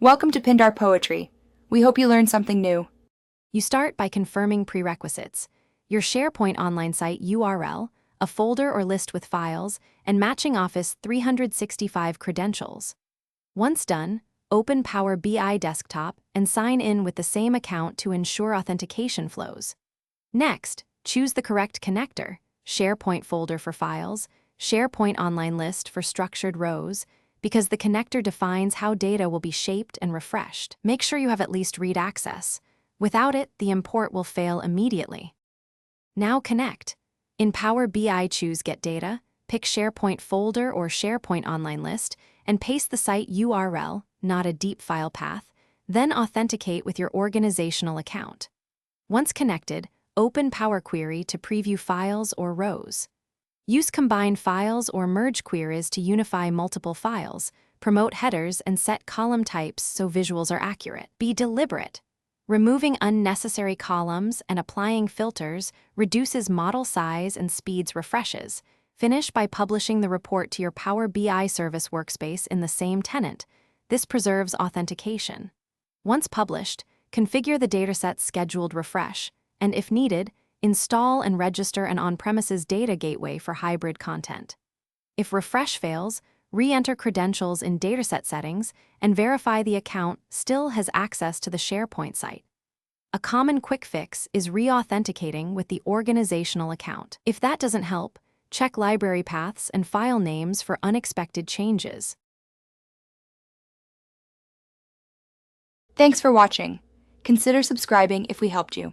Welcome to Pindar Poetry. We hope you learned something new. You start by confirming prerequisites: your SharePoint Online site URL, a folder or list with files, and matching Office 365 credentials. Once done, open Power BI Desktop and sign in with the same account to ensure authentication flows. Next, choose the correct connector: SharePoint folder for files, SharePoint Online list for structured rows, because the connector defines how data will be shaped and refreshed. Make sure you have at least read access. Without it, the import will fail immediately. Now connect. In Power BI, choose Get Data, pick SharePoint folder or SharePoint Online list, and paste the site URL, not a deep file path, then authenticate with your organizational account. Once connected, open Power Query to preview files or rows. Use combine files or merge queries to unify multiple files, promote headers, and set column types so visuals are accurate. Be deliberate. Removing unnecessary columns and applying filters reduces model size and speeds refreshes. Finish by publishing the report to your Power BI service workspace in the same tenant. This preserves authentication. Once published, configure the dataset's scheduled refresh, and if needed, install and register an on-premises data gateway for hybrid content. If refresh fails, re-enter credentials in dataset settings and verify the account still has access to the SharePoint site. A common quick fix is re-authenticating with the organizational account. If that doesn't help, check library paths and file names for unexpected changes. Thanks for watching. Consider subscribing if we helped you.